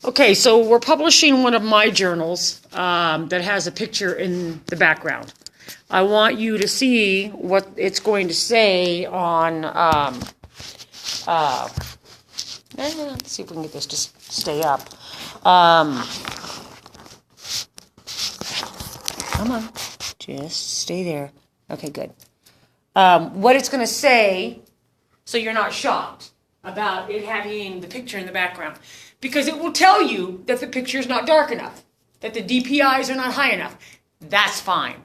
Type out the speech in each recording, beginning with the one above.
Okay, so we're publishing one of my journals that has a picture in the background. I want you to see what it's going to say on, let's see if we can get this to stay up. Come on, just stay there. Okay, good. What it's going to say, so you're not shocked about it having the picture in the background. Because it will tell you that the picture is not dark enough, that the DPIs are not high enough. That's fine.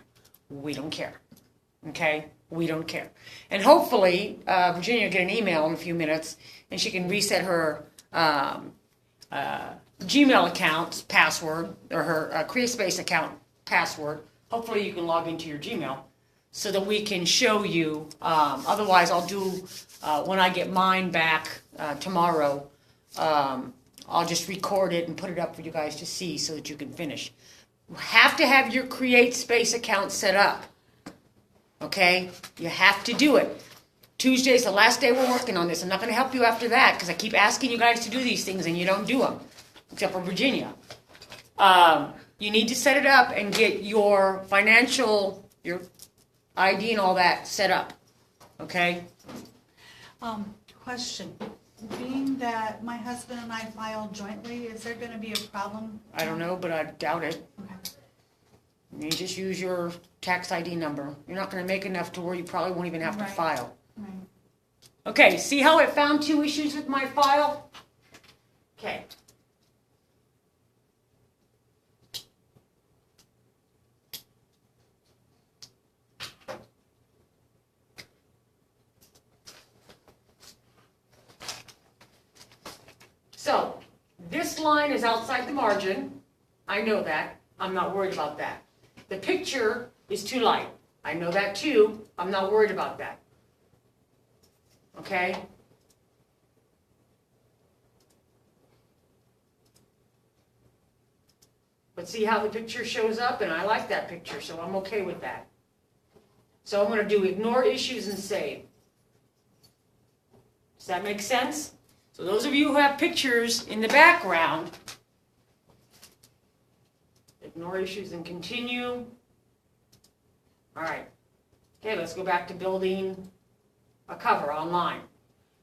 We don't care. Okay? We don't care. And hopefully, Virginia will get an email in a few minutes, and she can reset her Gmail account password, or her CreateSpace account password. Hopefully you can log into your Gmail so that we can show you. Otherwise, I'll do, when I get mine back tomorrow, I'll just record it and put it up for you guys to see so that you can finish. You have to have your CreateSpace account set up. Okay? You have to do it. Tuesday's the last day we're working on this. I'm not going to help you after that because I keep asking you guys to do these things and you don't do them, except for Virginia. You need to set it up and get your financial, your ID and all that set up. Okay? Question. Being that my husband and I filed jointly, is there going to be a problem? I don't know, but I doubt it. Okay. You just use your tax ID number. You're not going to make enough to where you probably won't even have to file. Right. Okay, see how it found 2 issues with my file? Okay. So, this line is outside the margin. I know that. I'm not worried about that. The picture is too light. I know that too. I'm not worried about that. Okay? But see how the picture shows up? And I like that picture, so I'm okay with that. So I'm going to do ignore issues and save. Does that make sense? So those of you who have pictures in the background, ignore issues and continue. All right. Okay, let's go back to building a cover online.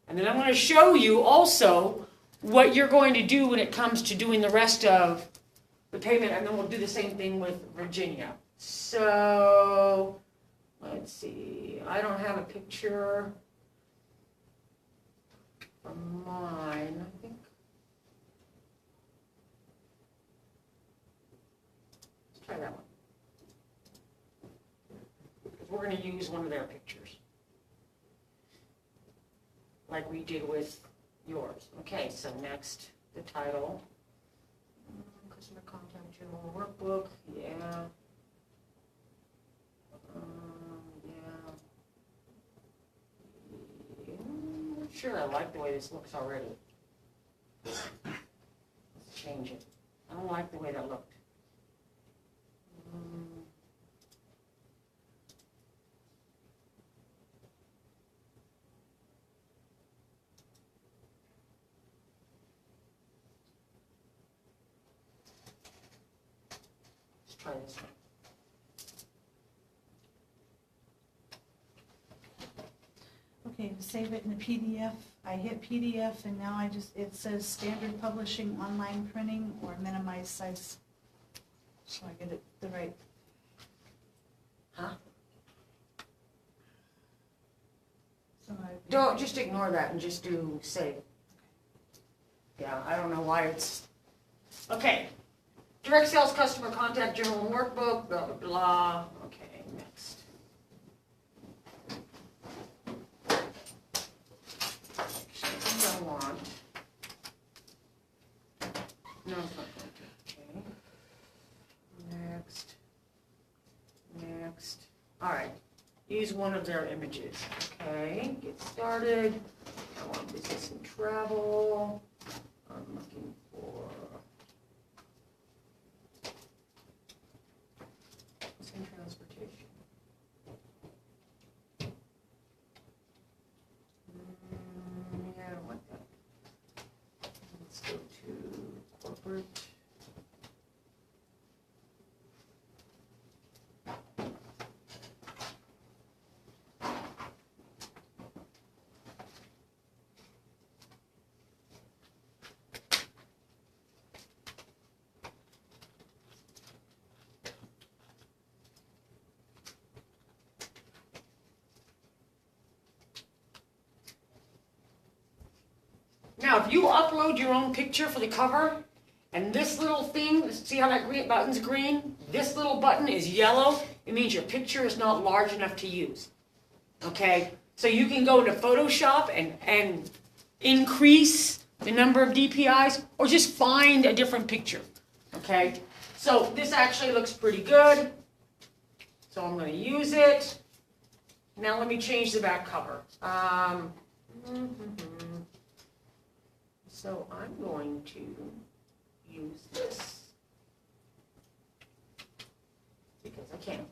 And then I'm going to show you also what you're going to do when it comes to doing the rest of the payment, and then we'll do the same thing with Virginia. So, let's see. I don't have a picture from mine, I think. Let's try that one. Because we're going to use one of their pictures. Like we did with yours. Okay, so next, the title. Customer contact journal workbook. Yeah. Sure, I like the way this looks already. Let's change it. I don't like the way that looked. Let's try this one. Okay, to save it in the PDF, I hit PDF and now it says standard publishing, online printing, or minimize size. So I get it the right. Huh? So Don't, just ignore that and just do save. Yeah, I don't know why it's... Okay. Direct sales customer contact journal and workbook, blah, blah, blah. Okay, next. I want. No, it's not going to. Okay. Next. Next. All right. Use one of their images. Okay. Get started. I want business and travel. I'm looking for. And transportation. Yeah, I don't like that. Let's go to corporate. Now, if you upload your own picture for the cover, and this little thing, see how that green button's green? This little button is yellow. It means your picture is not large enough to use. Okay? So you can go into Photoshop and increase the number of DPIs, or just find a different picture. Okay? So this actually looks pretty good. So I'm going to use it. Now let me change the back cover. So I'm going to use this because I can.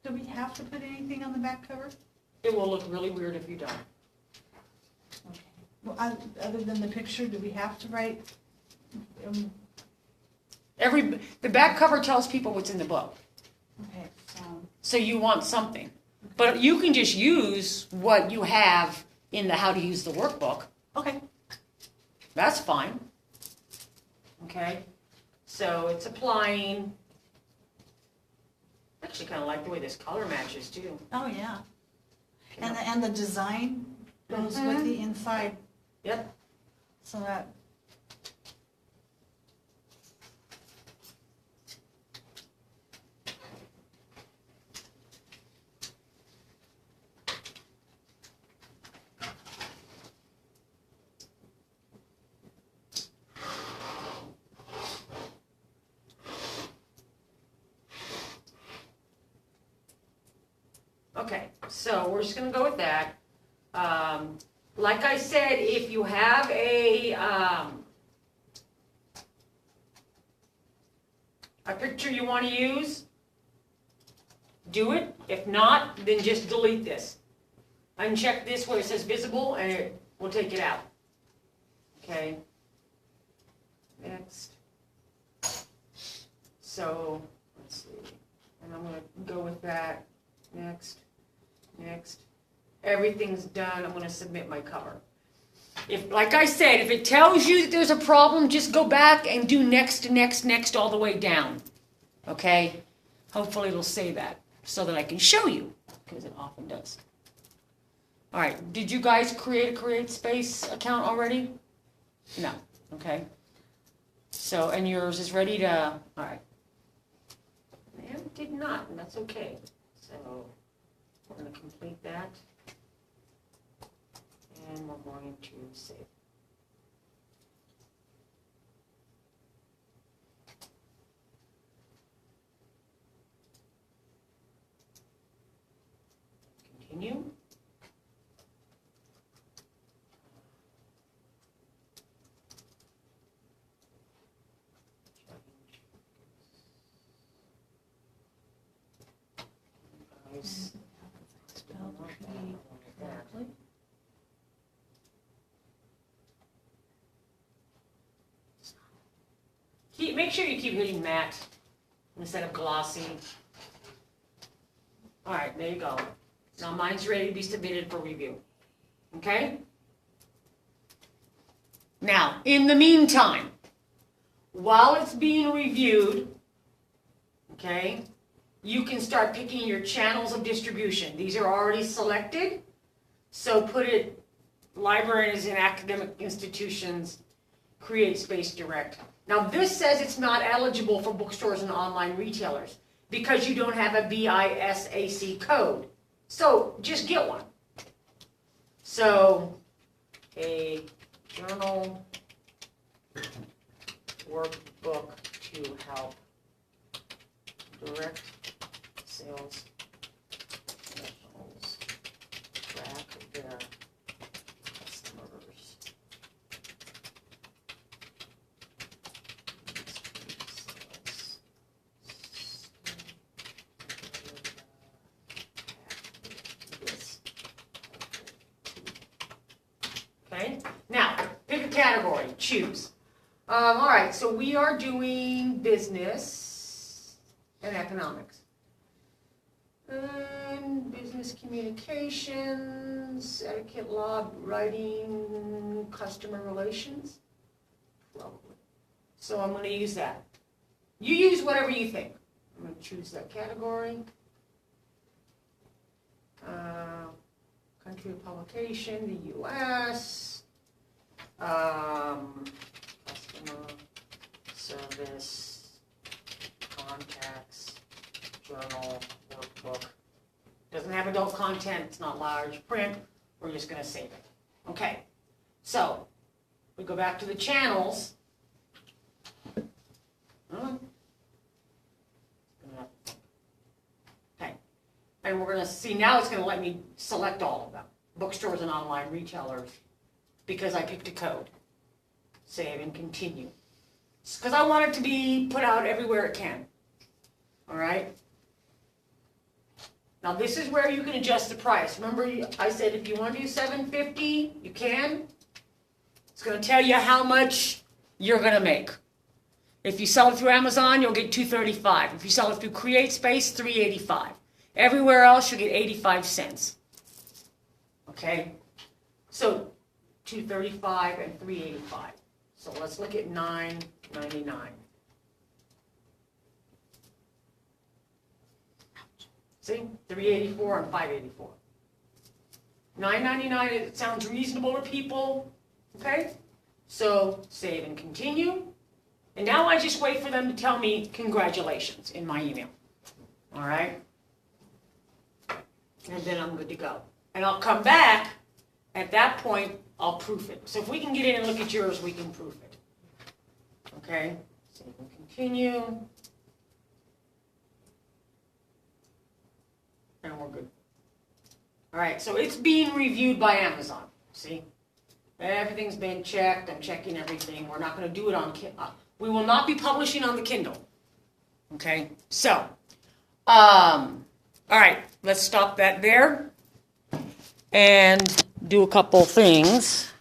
Do we have to put anything on the back cover? It will look really weird if you don't. Okay. Well, other than the picture, do we have to write? The back cover tells people what's in the book. Okay, So you want something. But you can just use what you have in the how to use the workbook. okay. That's fine. Okay? So it's applying. I actually kind of like the way this color matches too. Oh, yeah. And the design goes with the inside. Yep. So that. Okay, so we're just going to go with that. Like I said, if you have a picture you want to use, do it. If not, then just delete this. Uncheck this where it says visible and it will take it out. Okay. Next. So, let's see. And I'm going to go with that. Next. Next. Everything's done. I'm going to submit my cover. If, like I said, if it tells you that there's a problem, just go back and do next, next, next all the way down. Okay? Hopefully it'll say that so that I can show you, because it often does. All right. Did you guys create a CreateSpace account already? No. Okay. So, and yours is ready to, all right. And did not, and that's okay. So, we're going to complete that. And we're going to save. Continue. Spelled pretty correctly. Make sure you keep hitting matte instead of glossy. All right, there you go. Now mine's ready to be submitted for review. Okay? Now, in the meantime, while it's being reviewed, okay, you can start picking your channels of distribution. These are already selected, so put it libraries and academic institutions, CreateSpace Direct. Now this says it's not eligible for bookstores and online retailers because you don't have a BISAC code. So just get one. So a journal workbook to help direct sales professionals track their customers. Okay, now pick a category, choose. All right, so we are doing business and economics. And business communications, etiquette law, writing, customer relations. Probably. So I'm going to use that. You use whatever you think. I'm going to choose that category. Country of publication, the U.S. Customer service, contacts, journal, workbook. Doesn't have adult content, it's not large print, we're just gonna save it. Okay, so, we go back to the channels. Okay, and we're gonna see, now it's gonna let me select all of them. Bookstores and online retailers, because I picked a code. Save and continue. Because I want it to be put out everywhere it can. All right? Now this is where you can adjust the price. Remember I said if you want to do $7.50, you can. It's going to tell you how much you're going to make. If you sell it through Amazon, you'll get $2.35. If you sell it through CreateSpace, $3.85. Everywhere else, you'll get 85 cents. Okay? So $2.35 and $3.85. So let's look at $9.99. See, $3.84 and $5.84. $9.99. It sounds reasonable to people. Okay, so save and continue. And now I just wait for them to tell me congratulations in my email. All right, and then I'm good to go. And I'll come back. At that point, I'll proof it. So if we can get in and look at yours, we can proof it. Okay, save and continue. And we're good. All right, so it's being reviewed by Amazon. See, everything's been checked. I'm checking everything. We're not going to do it on Kindle. We will not be publishing on the Kindle. Okay, so, all right, let's stop that there and do a couple things.